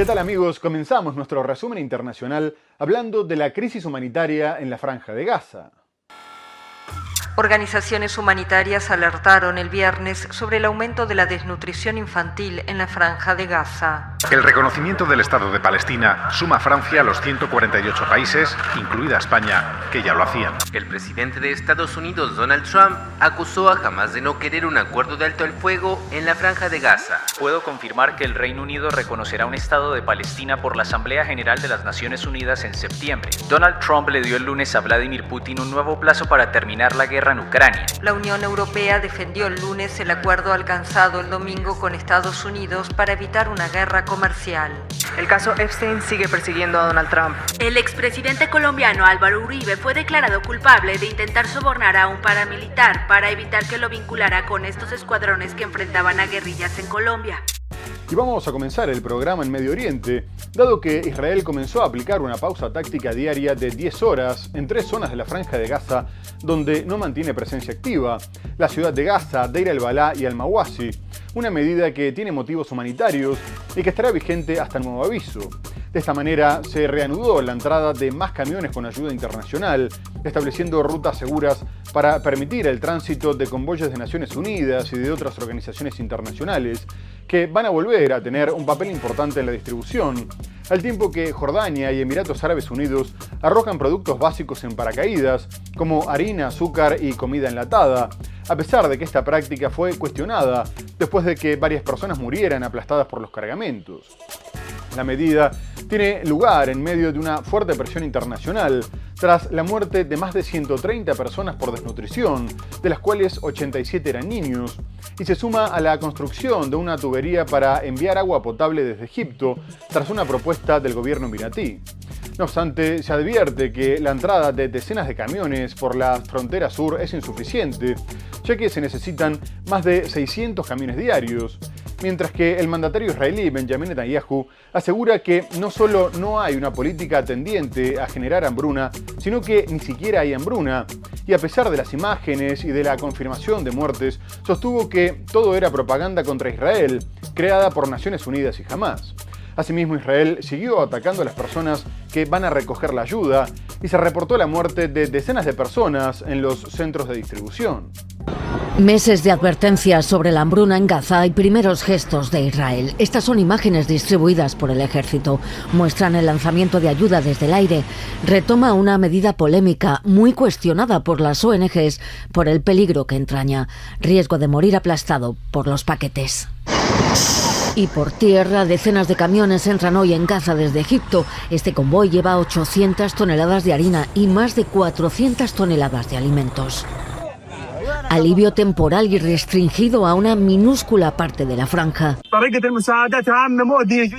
¿Qué tal amigos? Comenzamos nuestro resumen internacional hablando de la crisis humanitaria en la Franja de Gaza. Organizaciones humanitarias alertaron el viernes sobre el aumento de la desnutrición infantil en la Franja de Gaza. El reconocimiento del Estado de Palestina suma a Francia a los 148 países, incluida España, que ya lo hacían. El presidente de Estados Unidos, Donald Trump, acusó a Hamás de no querer un acuerdo de alto el fuego en la Franja de Gaza. Puedo confirmar que el Reino Unido reconocerá un Estado de Palestina por la Asamblea General de las Naciones Unidas en septiembre. Donald Trump le dio el lunes a Vladimir Putin un nuevo plazo para terminar la guerra en Ucrania. La Unión Europea defendió el lunes el acuerdo alcanzado el domingo con Estados Unidos para evitar una guerra comercial. El caso Epstein sigue persiguiendo a Donald Trump. El expresidente colombiano Álvaro Uribe fue declarado culpable de intentar sobornar a un paramilitar para evitar que lo vinculara con estos escuadrones que enfrentaban a guerrillas en Colombia. Y vamos a comenzar el programa en Medio Oriente, dado que Israel comenzó a aplicar una pausa táctica diaria de 10 horas en 3 zonas de la Franja de Gaza donde no mantiene presencia activa: la ciudad de Gaza, Deir el-Balá y Al-Mawasi, una medida que tiene motivos humanitarios y que estará vigente hasta nuevo aviso. De esta manera se reanudó la entrada de más camiones con ayuda internacional, estableciendo rutas seguras para permitir el tránsito de convoyes de Naciones Unidas y de otras organizaciones internacionales, que van a volver a tener un papel importante en la distribución, al tiempo que Jordania y Emiratos Árabes Unidos arrojan productos básicos en paracaídas, como harina, azúcar y comida enlatada, a pesar de que esta práctica fue cuestionada después de que varias personas murieran aplastadas por los cargamentos. La medida tiene lugar en medio de una fuerte presión internacional, tras la muerte de más de 130 personas por desnutrición, de las cuales 87 eran niños, y se suma a la construcción de una tubería para enviar agua potable desde Egipto, tras una propuesta del gobierno emiratí. No obstante, se advierte que la entrada de decenas de camiones por la frontera sur es insuficiente, ya que se necesitan más de 600 camiones diarios, mientras que el mandatario israelí Benjamin Netanyahu asegura que no solo no hay una política tendiente a generar hambruna, sino que ni siquiera hay hambruna, y a pesar de las imágenes y de la confirmación de muertes, sostuvo que todo era propaganda contra Israel, creada por Naciones Unidas y Hamás. Asimismo, Israel siguió atacando a las personas que van a recoger la ayuda y se reportó la muerte de decenas de personas en los centros de distribución. Meses de advertencias sobre la hambruna en Gaza y primeros gestos de Israel. Estas son imágenes distribuidas por el ejército. Muestran el lanzamiento de ayuda desde el aire. Retoma una medida polémica, muy cuestionada por las ONGs por el peligro que entraña. Riesgo de morir aplastado por los paquetes. Y por tierra, decenas de camiones entran hoy en Gaza desde Egipto. Este convoy lleva 800 toneladas de harina y más de 400 toneladas de alimentos. Alivio temporal y restringido a una minúscula parte de la franja.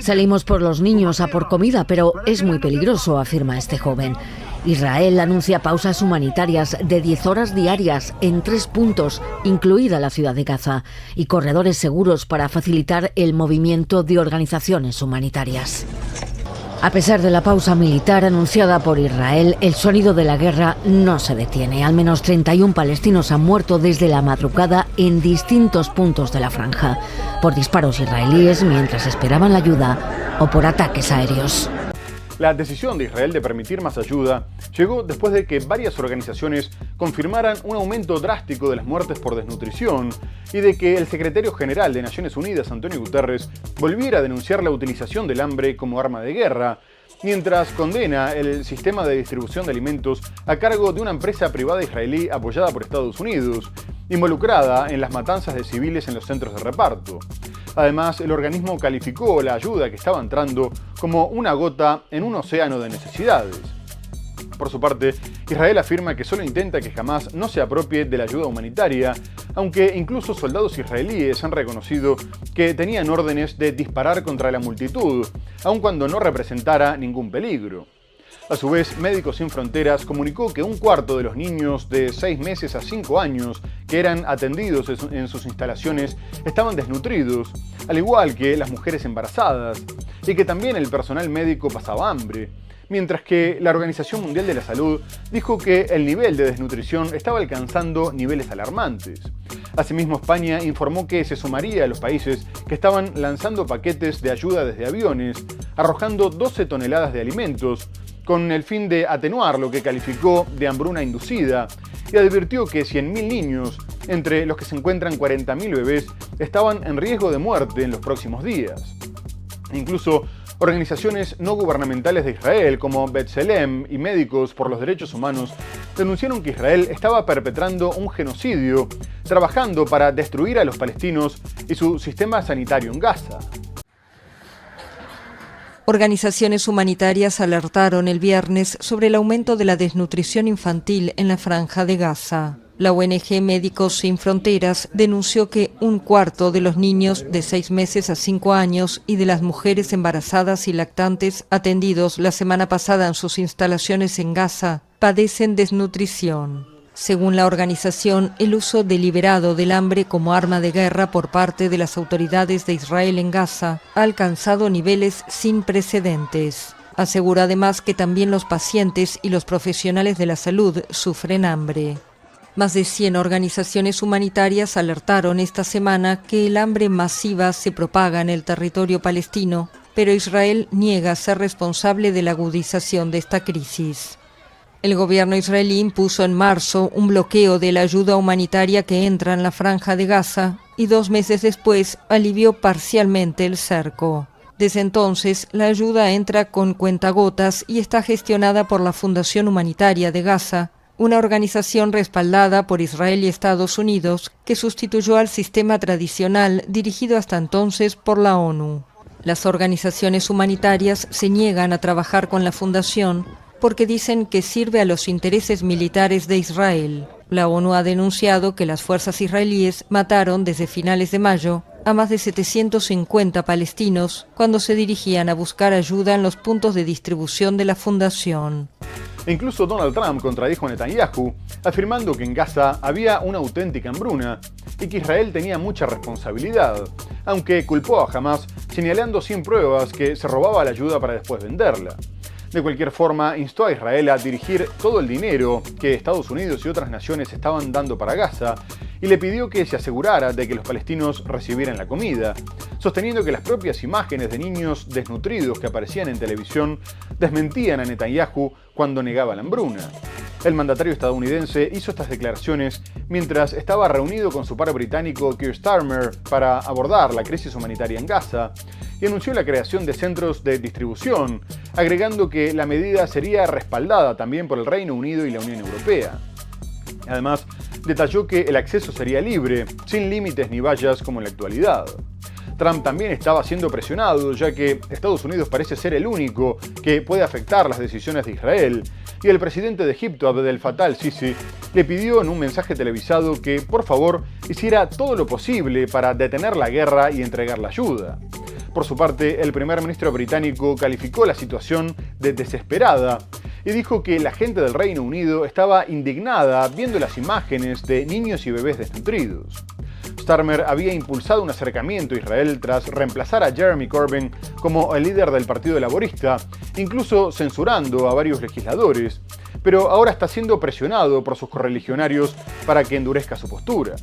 Salimos por los niños a por comida, pero es muy peligroso, afirma este joven. Israel anuncia pausas humanitarias de 10 horas diarias en 3 puntos, incluida la ciudad de Gaza, y corredores seguros para facilitar el movimiento de organizaciones humanitarias. A pesar de la pausa militar anunciada por Israel, el sonido de la guerra no se detiene. Al menos 31 palestinos han muerto desde la madrugada en distintos puntos de la franja, por disparos israelíes mientras esperaban la ayuda o por ataques aéreos. La decisión de Israel de permitir más ayuda llegó después de que varias organizaciones confirmaran un aumento drástico de las muertes por desnutrición y de que el secretario general de Naciones Unidas, Antonio Guterres, volviera a denunciar la utilización del hambre como arma de guerra, mientras condena el sistema de distribución de alimentos a cargo de una empresa privada israelí apoyada por Estados Unidos, involucrada en las matanzas de civiles en los centros de reparto. Además, el organismo calificó la ayuda que estaba entrando como una gota en un océano de necesidades. Por su parte, Israel afirma que solo intenta que Hamás no se apropie de la ayuda humanitaria, aunque incluso soldados israelíes han reconocido que tenían órdenes de disparar contra la multitud, aun cuando no representara ningún peligro. A su vez, Médicos Sin Fronteras comunicó que 1/4 de los niños de 6 meses a 5 años que eran atendidos en sus instalaciones estaban desnutridos, al igual que las mujeres embarazadas, y que también el personal médico pasaba hambre. mientras que la Organización Mundial de la Salud dijo que el nivel de desnutrición estaba alcanzando niveles alarmantes. Asimismo, España informó que se sumaría a los países que estaban lanzando paquetes de ayuda desde aviones, arrojando 12 toneladas de alimentos, con el fin de atenuar lo que calificó de hambruna inducida, y advirtió que 100.000 niños, entre los que se encuentran 40.000 bebés, estaban en riesgo de muerte en los próximos días. Incluso organizaciones no gubernamentales de Israel, como B'Tselem y Médicos por los Derechos Humanos, denunciaron que Israel estaba perpetrando un genocidio, trabajando para destruir a los palestinos y su sistema sanitario en Gaza. Organizaciones humanitarias alertaron el viernes sobre el aumento de la desnutrición infantil en la Franja de Gaza. La ONG Médicos Sin Fronteras denunció que 1/4 de los niños de 6 meses a 5 años y de las mujeres embarazadas y lactantes atendidos la semana pasada en sus instalaciones en Gaza padecen desnutrición. Según la organización, el uso deliberado del hambre como arma de guerra por parte de las autoridades de Israel en Gaza ha alcanzado niveles sin precedentes. Asegura además que también los pacientes y los profesionales de la salud sufren hambre. Más de 100 organizaciones humanitarias alertaron esta semana que el hambre masiva se propaga en el territorio palestino, pero Israel niega ser responsable de la agudización de esta crisis. El gobierno israelí impuso en marzo un bloqueo de la ayuda humanitaria que entra en la Franja de Gaza y 2 meses después alivió parcialmente el cerco. Desde entonces, la ayuda entra con cuentagotas y está gestionada por la Fundación Humanitaria de Gaza, una organización respaldada por Israel y Estados Unidos que sustituyó al sistema tradicional dirigido hasta entonces por la ONU. Las organizaciones humanitarias se niegan a trabajar con la fundación porque dicen que sirve a los intereses militares de Israel. La ONU ha denunciado que las fuerzas israelíes mataron desde finales de mayo a más de 750 palestinos cuando se dirigían a buscar ayuda en los puntos de distribución de la fundación. Incluso Donald Trump contradijo a Netanyahu, afirmando que en Gaza había una auténtica hambruna y que Israel tenía mucha responsabilidad, aunque culpó a Hamas señalando sin pruebas que se robaba la ayuda para después venderla. De cualquier forma, instó a Israel a dirigir todo el dinero que Estados Unidos y otras naciones estaban dando para Gaza y le pidió que se asegurara de que los palestinos recibieran la comida, sosteniendo que las propias imágenes de niños desnutridos que aparecían en televisión desmentían a Netanyahu cuando negaba la hambruna. El mandatario estadounidense hizo estas declaraciones mientras estaba reunido con su par británico Keir Starmer para abordar la crisis humanitaria en Gaza y anunció la creación de centros de distribución, agregando que la medida sería respaldada también por el Reino Unido y la Unión Europea. Además, detalló que el acceso sería libre, sin límites ni vallas como en la actualidad. Trump también estaba siendo presionado, ya que Estados Unidos parece ser el único que puede afectar las decisiones de Israel, y el presidente de Egipto, Abdel Fattah al-Sisi, le pidió en un mensaje televisado que, por favor, hiciera todo lo posible para detener la guerra y entregar la ayuda. Por su parte, el primer ministro británico calificó la situación de desesperada y dijo que la gente del Reino Unido estaba indignada viendo las imágenes de niños y bebés desnutridos. Starmer había impulsado un acercamiento a Israel tras reemplazar a Jeremy Corbyn como el líder del Partido Laborista, incluso censurando a varios legisladores, pero ahora está siendo presionado por sus correligionarios para que endurezca su postura.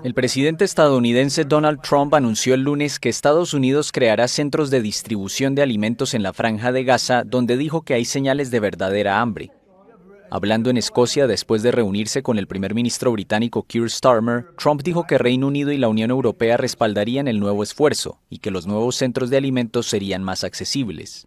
El presidente estadounidense Donald Trump anunció el lunes que Estados Unidos creará centros de distribución de alimentos en la Franja de Gaza, donde dijo que hay señales de verdadera hambre. Hablando en Escocia después de reunirse con el primer ministro británico Keir Starmer, Trump dijo que Reino Unido y la Unión Europea respaldarían el nuevo esfuerzo y que los nuevos centros de alimentos serían más accesibles.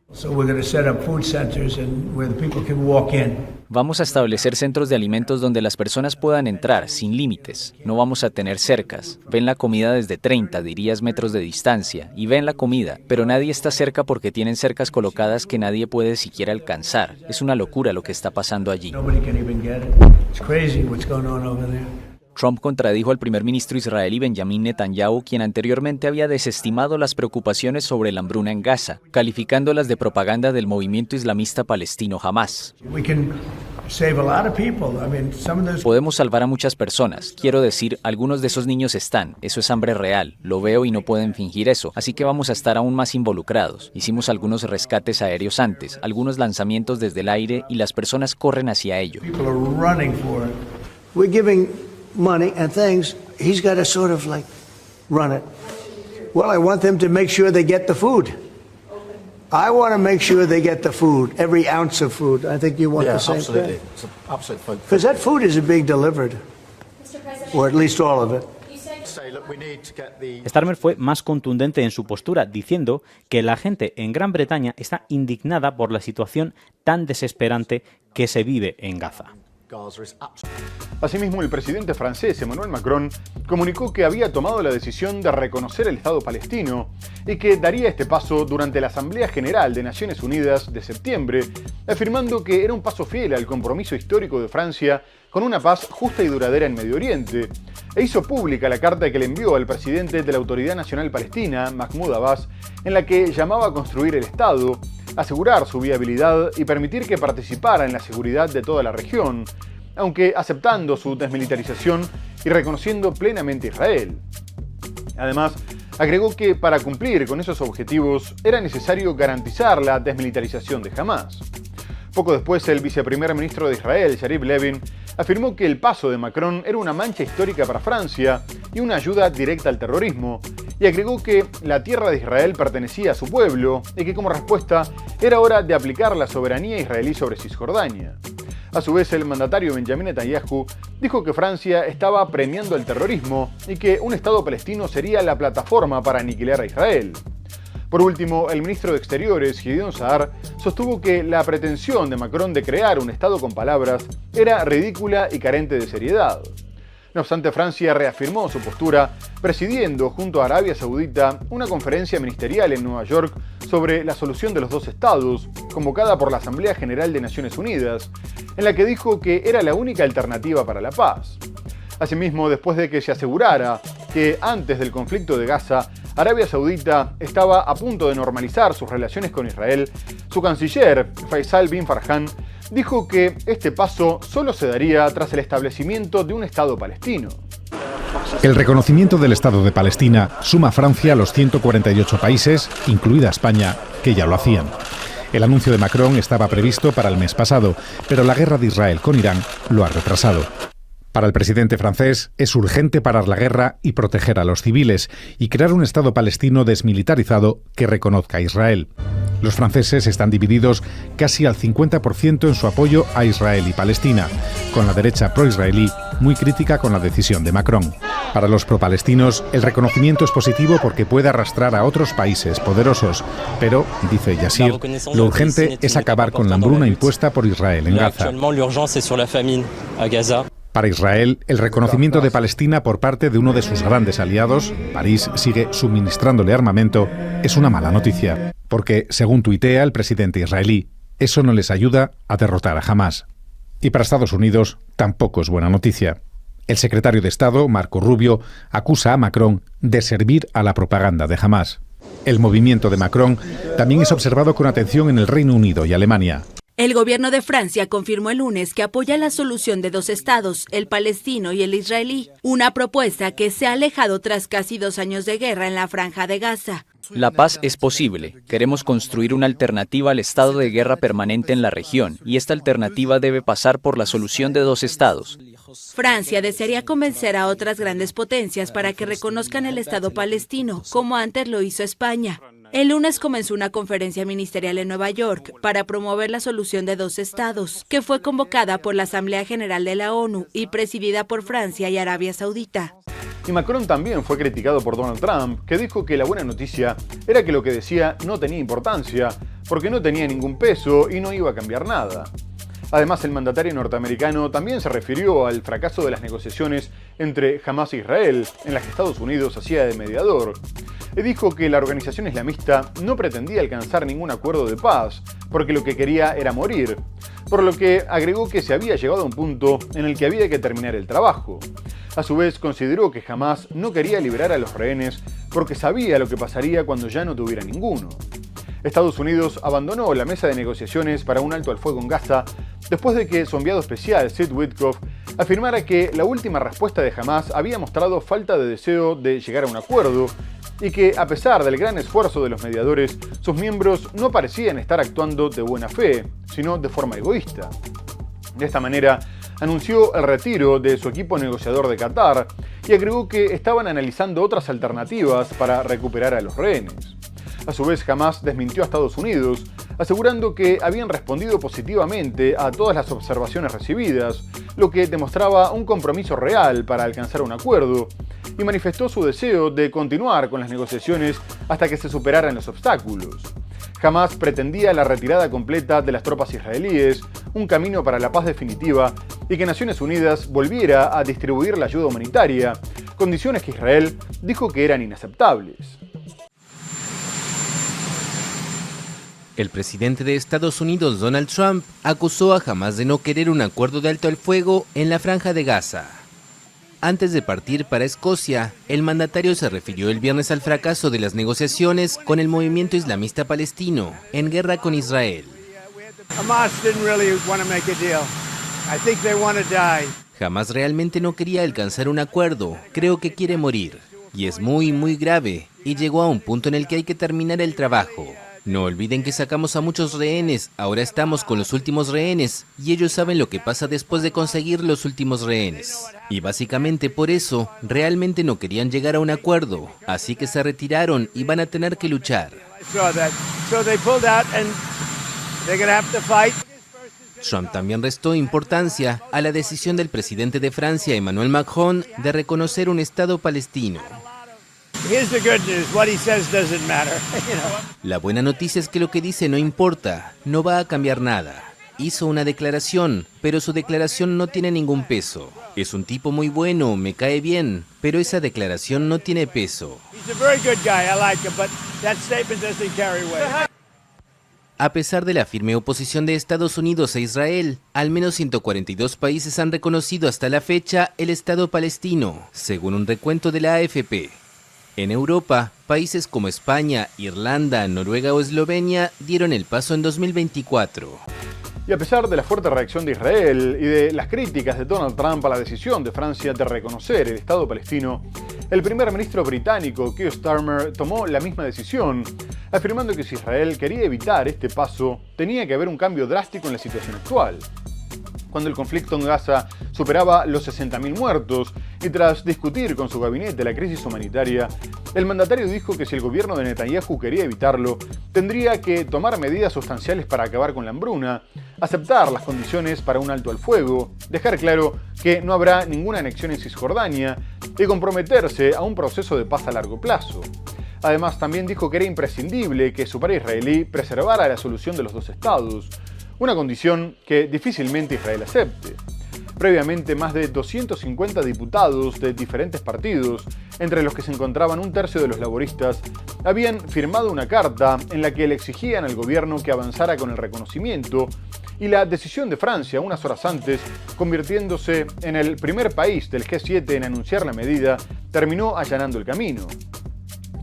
Vamos a establecer centros de alimentos donde las personas puedan entrar sin límites. No vamos a tener cercas. Ven la comida desde 30, dirías, metros de distancia y ven la comida, pero nadie está cerca porque tienen cercas colocadas que nadie puede siquiera alcanzar. Es una locura lo que está pasando allí. Trump contradijo al primer ministro israelí Benjamin Netanyahu, quien anteriormente había desestimado las preocupaciones sobre la hambruna en Gaza, calificándolas de propaganda del movimiento islamista palestino Hamas. Podemos salvar a muchas personas. Quiero decir, algunos de esos niños están. Eso es hambre real. Lo veo y no pueden fingir eso. Así que vamos a estar aún más involucrados. Hicimos algunos rescates aéreos antes, algunos lanzamientos desde el aire y las personas corren hacia ello. We're giving money and things. He's got to sort of like run it. Well, I want them to make sure they get the food. I want to make sure they get the food, every ounce of food. I think you want the same thing. Absolutely. Because that food isn't being delivered, or at least all of it. Starmer fue más contundente en su postura, diciendo que la gente en Gran Bretaña está indignada por la situación tan desesperante que se vive en Gaza. Asimismo, el presidente francés Emmanuel Macron comunicó que había tomado la decisión de reconocer el Estado palestino y que daría este paso durante la Asamblea General de Naciones Unidas de septiembre, afirmando que era un paso fiel al compromiso histórico de Francia con una paz justa y duradera en Medio Oriente, e hizo pública la carta que le envió al presidente de la Autoridad Nacional Palestina, Mahmoud Abbas, en la que llamaba a construir el Estado, asegurar su viabilidad y permitir que participara en la seguridad de toda la región, aunque aceptando su desmilitarización y reconociendo plenamente a Israel. Además, agregó que para cumplir con esos objetivos era necesario garantizar la desmilitarización de Hamás. Poco después, el viceprimer ministro de Israel, Yariv Levin, afirmó que el paso de Macron era una mancha histórica para Francia y una ayuda directa al terrorismo, y agregó que la tierra de Israel pertenecía a su pueblo y que como respuesta era hora de aplicar la soberanía israelí sobre Cisjordania. A su vez, el mandatario Benjamin Netanyahu dijo que Francia estaba premiando el terrorismo y que un Estado palestino sería la plataforma para aniquilar a Israel. Por último, el ministro de Exteriores, Gideon Saar, sostuvo que la pretensión de Macron de crear un Estado con palabras era ridícula y carente de seriedad. No obstante, Francia reafirmó su postura, presidiendo junto a Arabia Saudita una conferencia ministerial en Nueva York sobre la solución de los dos estados, convocada por la Asamblea General de Naciones Unidas, en la que dijo que era la única alternativa para la paz. Asimismo, después de que se asegurara que antes del conflicto de Gaza, Arabia Saudita estaba a punto de normalizar sus relaciones con Israel, su canciller, Faisal bin Farhan, dijo que este paso solo se daría tras el establecimiento de un Estado palestino. El reconocimiento del Estado de Palestina suma a Francia a los 148 países, incluida España, que ya lo hacían. El anuncio de Macron estaba previsto para el mes pasado, pero la guerra de Israel con Irán lo ha retrasado. Para el presidente francés es urgente parar la guerra y proteger a los civiles y crear un Estado palestino desmilitarizado que reconozca a Israel. Los franceses están divididos casi al 50% en su apoyo a Israel y Palestina, con la derecha pro-israelí muy crítica con la decisión de Macron. Para los pro-palestinos, el reconocimiento es positivo porque puede arrastrar a otros países poderosos, pero, dice Yassir, lo urgente es acabar con la hambruna impuesta por Israel en Gaza. Para Israel, el reconocimiento de Palestina por parte de uno de sus grandes aliados, París sigue suministrándole armamento, es una mala noticia, porque, según tuitea el presidente israelí, eso no les ayuda a derrotar a Hamás. Y para Estados Unidos tampoco es buena noticia. El secretario de Estado, Marco Rubio, acusa a Macron de servir a la propaganda de Hamás. El movimiento de Macron también es observado con atención en el Reino Unido y Alemania. El gobierno de Francia confirmó el lunes que apoya la solución de dos estados, el palestino y el israelí, una propuesta que se ha alejado tras casi 2 años de guerra en la Franja de Gaza. La paz es posible. Queremos construir una alternativa al estado de guerra permanente en la región, y esta alternativa debe pasar por la solución de 2 estados. Francia desearía convencer a otras grandes potencias para que reconozcan el Estado palestino, como antes lo hizo España. El lunes comenzó una conferencia ministerial en Nueva York para promover la solución de 2 estados, que fue convocada por la Asamblea General de la ONU y presidida por Francia y Arabia Saudita. Y Macron también fue criticado por Donald Trump, que dijo que la buena noticia era que lo que decía no tenía importancia, porque no tenía ningún peso y no iba a cambiar nada. Además, el mandatario norteamericano también se refirió al fracaso de las negociaciones entre Hamás e Israel, en las que Estados Unidos hacía de mediador. Y dijo que la organización islamista no pretendía alcanzar ningún acuerdo de paz, porque lo que quería era morir, por lo que agregó que se había llegado a un punto en el que había que terminar el trabajo. A su vez, consideró que Hamás no quería liberar a los rehenes porque sabía lo que pasaría cuando ya no tuviera ninguno. Estados Unidos abandonó la mesa de negociaciones para un alto al fuego en Gaza después de que su enviado especial, Sid Witkoff, afirmara que la última respuesta de Hamás había mostrado falta de deseo de llegar a un acuerdo y que, a pesar del gran esfuerzo de los mediadores, sus miembros no parecían estar actuando de buena fe, sino de forma egoísta. De esta manera, anunció el retiro de su equipo negociador de Qatar y agregó que estaban analizando otras alternativas para recuperar a los rehenes. A su vez, Hamás desmintió a Estados Unidos, asegurando que habían respondido positivamente a todas las observaciones recibidas, lo que demostraba un compromiso real para alcanzar un acuerdo, y manifestó su deseo de continuar con las negociaciones hasta que se superaran los obstáculos. Hamás pretendía la retirada completa de las tropas israelíes, un camino para la paz definitiva y que Naciones Unidas volviera a distribuir la ayuda humanitaria, condiciones que Israel dijo que eran inaceptables. El presidente de Estados Unidos, Donald Trump, acusó a Hamás de no querer un acuerdo de alto el fuego en la Franja de Gaza. Antes de partir para Escocia, el mandatario se refirió el viernes al fracaso de las negociaciones con el movimiento islamista palestino en guerra con Israel. Hamás realmente no quería alcanzar un acuerdo, creo que quiere morir. Y es muy grave, y llegó a un punto en el que hay que terminar el trabajo. No olviden que sacamos a muchos rehenes, ahora estamos con los últimos rehenes, y ellos saben lo que pasa después de conseguir los últimos rehenes. Y básicamente por eso, realmente no querían llegar a un acuerdo, así que se retiraron y van a tener que luchar. Trump también restó importancia a la decisión del presidente de Francia, Emmanuel Macron, de reconocer un Estado palestino. La buena noticia es que lo que dice no importa, no va a cambiar nada. Hizo una declaración, pero su declaración no tiene ningún peso. Es un tipo muy bueno, me cae bien, pero esa declaración no tiene peso. A pesar de la firme oposición de Estados Unidos e Israel, al menos 142 países han reconocido hasta la fecha el Estado palestino, según un recuento de la AFP. En Europa, países como España, Irlanda, Noruega o Eslovenia dieron el paso en 2024. Y a pesar de la fuerte reacción de Israel y de las críticas de Donald Trump a la decisión de Francia de reconocer el Estado palestino, el primer ministro británico, Keir Starmer, tomó la misma decisión, afirmando que si Israel quería evitar este paso, tenía que haber un cambio drástico en la situación actual. Cuando el conflicto en Gaza superaba los 60.000 muertos y tras discutir con su gabinete la crisis humanitaria, el mandatario dijo que si el gobierno de Netanyahu quería evitarlo, tendría que tomar medidas sustanciales para acabar con la hambruna, aceptar las condiciones para un alto al fuego, dejar claro que no habrá ninguna anexión en Cisjordania y comprometerse a un proceso de paz a largo plazo. Además, también dijo que era imprescindible que su par israelí preservara la solución de los dos estados, una condición que difícilmente Israel acepte. Previamente, más de 250 diputados de diferentes partidos, entre los que se encontraban un tercio de los laboristas, habían firmado una carta en la que le exigían al gobierno que avanzara con el reconocimiento, y la decisión de Francia, unas horas antes, convirtiéndose en el primer país del G7 en anunciar la medida, terminó allanando el camino.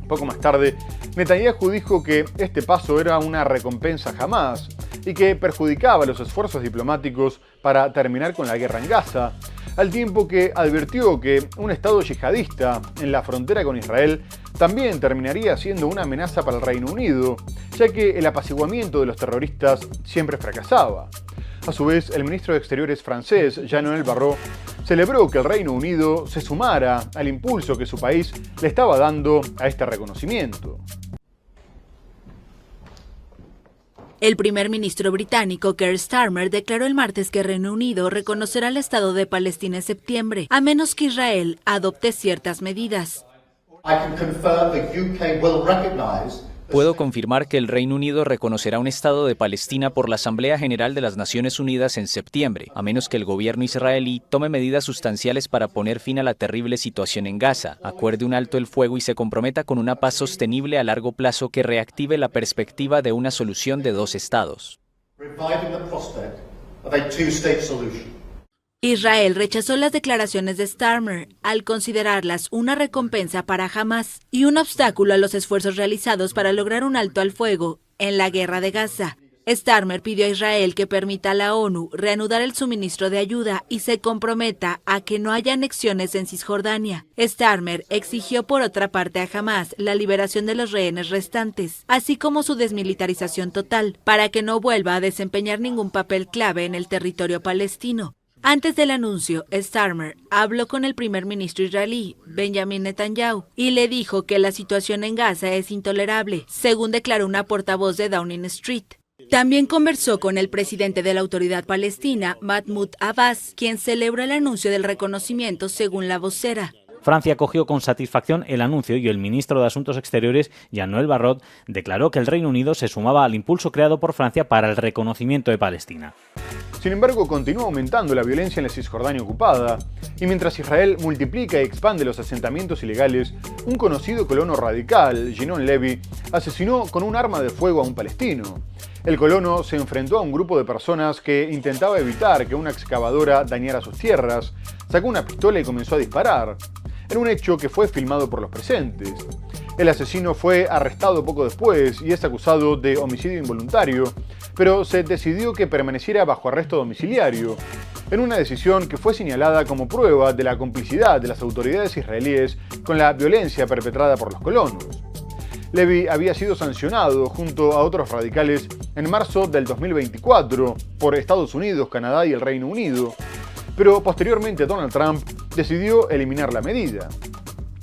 Poco más tarde, Netanyahu dijo que este paso era una recompensa a Hamás y que perjudicaba los esfuerzos diplomáticos para terminar con la guerra en Gaza, al tiempo que advirtió que un estado yihadista en la frontera con Israel también terminaría siendo una amenaza para el Reino Unido, ya que el apaciguamiento de los terroristas siempre fracasaba. A su vez, el ministro de Exteriores francés, Jean-Noël Barrot, celebró que el Reino Unido se sumara al impulso que su país le estaba dando a este reconocimiento. El primer ministro británico Keir Starmer declaró el martes que Reino Unido reconocerá el Estado de Palestina en septiembre, a menos que Israel adopte ciertas medidas. Puedo confirmar que el Reino Unido reconocerá un Estado de Palestina por la Asamblea General de las Naciones Unidas en septiembre, a menos que el gobierno israelí tome medidas sustanciales para poner fin a la terrible situación en Gaza, acuerde un alto el fuego y se comprometa con una paz sostenible a largo plazo que reactive la perspectiva de una solución de dos estados. Israel rechazó las declaraciones de Starmer al considerarlas una recompensa para Hamás y un obstáculo a los esfuerzos realizados para lograr un alto al fuego en la guerra de Gaza. Starmer pidió a Israel que permita a la ONU reanudar el suministro de ayuda y se comprometa a que no haya anexiones en Cisjordania. Starmer exigió por otra parte a Hamás la liberación de los rehenes restantes, así como su desmilitarización total, para que no vuelva a desempeñar ningún papel clave en el territorio palestino. Antes del anuncio, Starmer habló con el primer ministro israelí, Benjamin Netanyahu, y le dijo que la situación en Gaza es intolerable, según declaró una portavoz de Downing Street. También conversó con el presidente de la Autoridad Palestina, Mahmoud Abbas, quien celebró el anuncio del reconocimiento según la vocera. Francia acogió con satisfacción el anuncio y el ministro de Asuntos Exteriores, Jean-Noël Barrot, declaró que el Reino Unido se sumaba al impulso creado por Francia para el reconocimiento de Palestina. Sin embargo, continúa aumentando la violencia en la Cisjordania ocupada, y mientras Israel multiplica y expande los asentamientos ilegales, un conocido colono radical, Ginon Levy, asesinó con un arma de fuego a un palestino. El colono se enfrentó a un grupo de personas que intentaba evitar que una excavadora dañara sus tierras, sacó una pistola y comenzó a disparar, en un hecho que fue filmado por los presentes. El asesino fue arrestado poco después y es acusado de homicidio involuntario, pero se decidió que permaneciera bajo arresto domiciliario, en una decisión que fue señalada como prueba de la complicidad de las autoridades israelíes con la violencia perpetrada por los colonos. Levy había sido sancionado junto a otros radicales en marzo del 2024 por Estados Unidos, Canadá y el Reino Unido, pero posteriormente Donald Trump decidió eliminar la medida.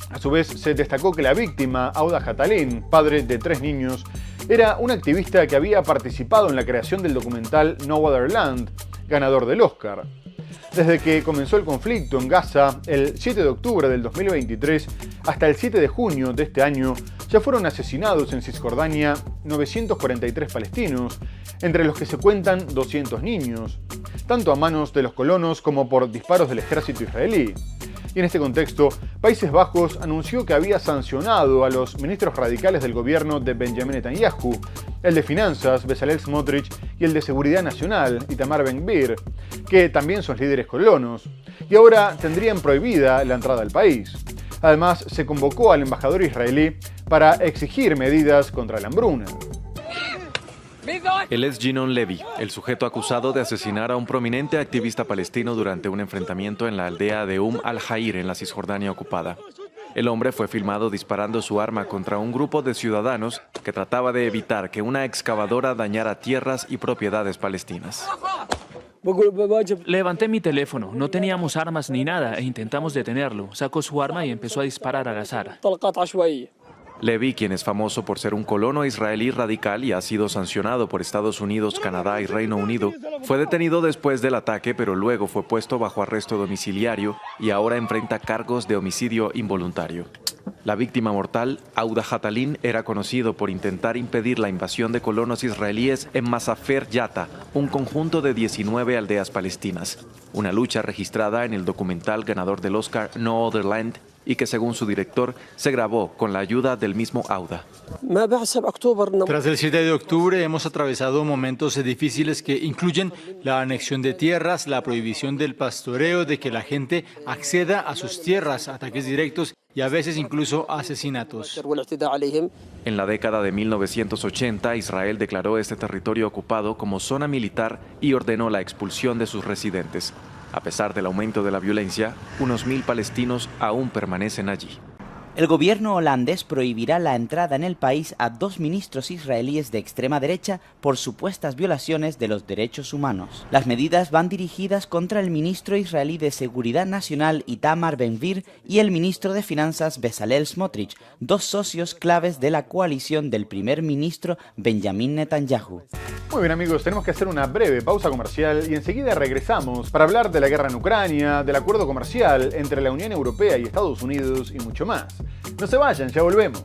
A su vez, se destacó que la víctima, Auda Hatalin, padre de 3 niños, era una activista que había participado en la creación del documental No Other Land, ganador del Oscar. Desde que comenzó el conflicto en Gaza, el 7 de octubre del 2023, hasta el 7 de junio de este año, ya fueron asesinados en Cisjordania 943 palestinos, entre los que se cuentan 200 niños, tanto a manos de los colonos como por disparos del ejército israelí. Y en este contexto, Países Bajos anunció que había sancionado a los ministros radicales del gobierno de Benjamin Netanyahu, el de Finanzas, Bezalel Smotrich, y el de Seguridad Nacional, Itamar Ben-Gvir, que también son líderes colonos, y ahora tendrían prohibida la entrada al país. Además, se convocó al embajador israelí para exigir medidas contra la hambruna. Él es Ginon Levy, el sujeto acusado de asesinar a un prominente activista palestino durante un enfrentamiento en la aldea de al-Jair en la Cisjordania ocupada. El hombre fue filmado disparando su arma contra un grupo de ciudadanos que trataba de evitar que una excavadora dañara tierras y propiedades palestinas. Levanté mi teléfono, no teníamos armas ni nada e intentamos detenerlo. Sacó su arma y empezó a disparar al azar. Levy, quien es famoso por ser un colono israelí radical y ha sido sancionado por Estados Unidos, Canadá y Reino Unido, fue detenido después del ataque, pero luego fue puesto bajo arresto domiciliario y ahora enfrenta cargos de homicidio involuntario. La víctima mortal, Auda Hatalin, era conocido por intentar impedir la invasión de colonos israelíes en Masafer Yatta, un conjunto de 19 aldeas palestinas, una lucha registrada en el documental ganador del Oscar No Other Land, y que según su director se grabó con la ayuda del mismo Auda. Tras el 7 de octubre hemos atravesado momentos difíciles que incluyen la anexión de tierras, la prohibición del pastoreo, de que la gente acceda a sus tierras, ataques directos y a veces incluso asesinatos. En la década de 1980, Israel declaró este territorio ocupado como zona militar y ordenó la expulsión de sus residentes. A pesar del aumento de la violencia, unos 1000 palestinos aún permanecen allí. El gobierno holandés prohibirá la entrada en el país a 2 ministros israelíes de extrema derecha por supuestas violaciones de los derechos humanos. Las medidas van dirigidas contra el ministro israelí de Seguridad Nacional Itamar Ben-Gvir y el ministro de Finanzas Bezalel Smotrich, 2 socios claves de la coalición del primer ministro Benjamin Netanyahu. Muy bien amigos, tenemos que hacer una breve pausa comercial y enseguida regresamos para hablar de la guerra en Ucrania, del acuerdo comercial entre la Unión Europea y Estados Unidos y mucho más. No se vayan, ya volvemos.